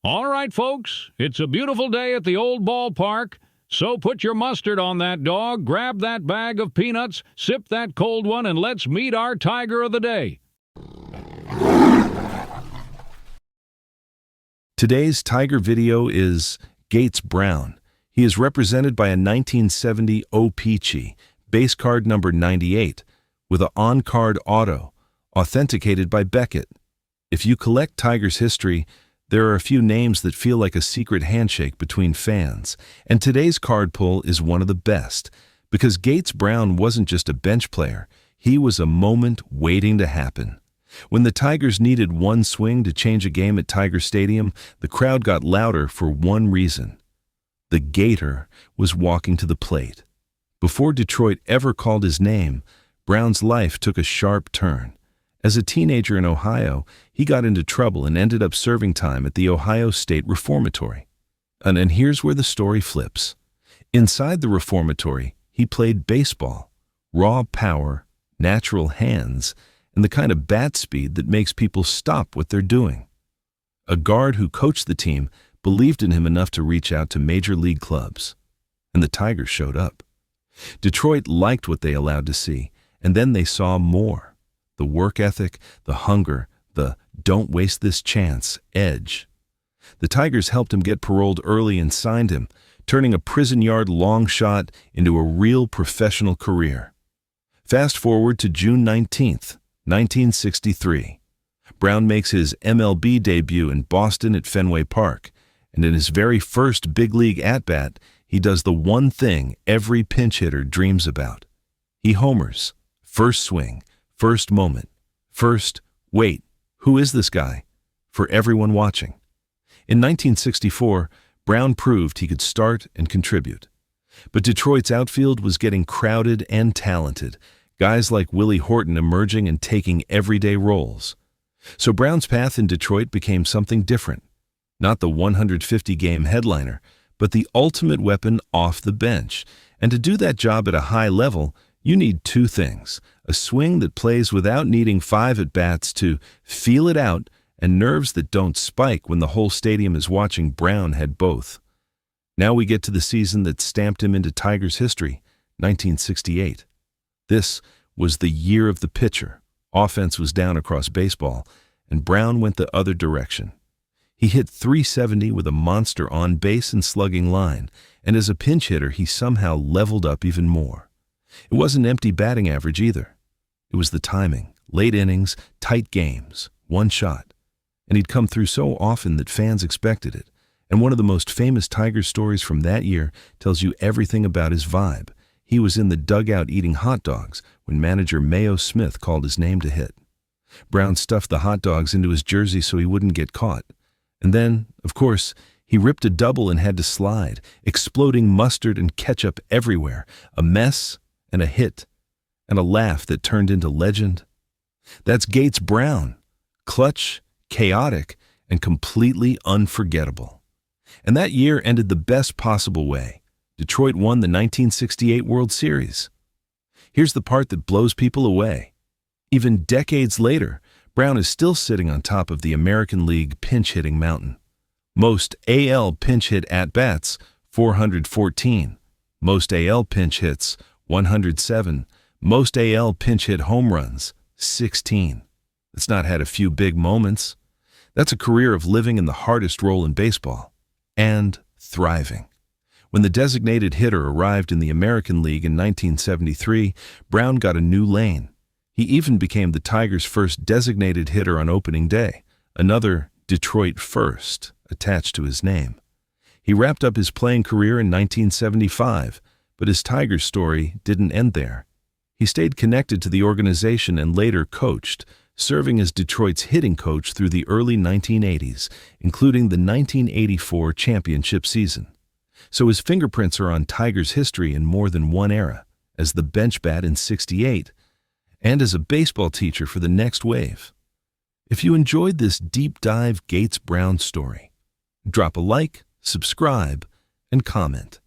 All right, folks, it's a beautiful day at the old ballpark, so put your mustard on that dog, grab that bag of peanuts, sip that cold one, and let's meet our Tiger of the Day. Today's Tiger video is Gates Brown. He is represented by a 1970 O-Peachy, base card number 98, with an on-card auto, authenticated by Beckett. If you collect Tiger's history, there are a few names that feel like a secret handshake between fans, and today's card pull is one of the best, because Gates Brown wasn't just a bench player, he was a moment waiting to happen. When the Tigers needed one swing to change a game at Tiger Stadium, the crowd got louder for one reason. The Gator was walking to the plate. Before Detroit ever called his name, Brown's life took a sharp turn. As a teenager in Ohio, he got into trouble and ended up serving time at the Ohio State Reformatory. And here's where the story flips. Inside the reformatory, he played baseball, raw power, natural hands, and the kind of bat speed that makes people stop what they're doing. A guard who coached the team believed in him enough to reach out to major league clubs. And the Tigers showed up. Detroit liked what they allowed to see, and then they saw more. The work ethic, the hunger, the don't waste this chance edge. The Tigers helped him get paroled early and signed him, turning a prison yard long shot into a real professional career. Fast forward to June 19th, 1963. Brown makes his MLB debut in Boston at Fenway Park, and in his very first big league at-bat, he does the one thing every pinch hitter dreams about. He homers. First swing. First moment. First, wait, who is this guy? For everyone watching. In 1964, Brown proved he could start and contribute. But Detroit's outfield was getting crowded and talented, guys like Willie Horton emerging and taking everyday roles. So Brown's path in Detroit became something different. Not the 150-game headliner, but the ultimate weapon off the bench. And to do that job at a high level, you need two things: a swing that plays without needing 5 at-bats to feel it out, and nerves that don't spike when the whole stadium is watching. Brown had both. Now we get to the season that stamped him into Tigers history, 1968. This was the year of the pitcher. Offense was down across baseball, and Brown went the other direction. He hit .370 with a monster on-base and slugging line, and as a pinch hitter, he somehow leveled up even more. It wasn't empty batting average either. It was the timing, late innings, tight games, one shot. And he'd come through so often that fans expected it. And one of the most famous Tigers stories from that year tells you everything about his vibe. He was in the dugout eating hot dogs when manager Mayo Smith called his name to hit. Brown stuffed the hot dogs into his jersey so he wouldn't get caught. And then, of course, he ripped a double and had to slide, exploding mustard and ketchup everywhere. A mess and a hit, and a laugh that turned into legend. That's Gates Brown. Clutch, chaotic, and completely unforgettable. And that year ended the best possible way. Detroit won the 1968 World Series. Here's the part that blows people away. Even decades later, Brown is still sitting on top of the American League pinch-hitting mountain. Most AL pinch hit at-bats, 414. Most AL pinch hits, 107. Most AL pinch hit home runs, 16. It's not had a few big moments. That's a career of living in the hardest role in baseball. And thriving. When the designated hitter arrived in the American League in 1973, Brown got a new lane. He even became the Tigers' first designated hitter on opening day, another Detroit first attached to his name. He wrapped up his playing career in 1975, but his Tigers story didn't end there. He stayed connected to the organization and later coached, serving as Detroit's hitting coach through the early 1980s, including the 1984 championship season. So his fingerprints are on Tigers history in more than one era, as the bench bat in '68, and as a baseball teacher for the next wave. If you enjoyed this deep dive Gates Brown story, drop a like, subscribe, and comment.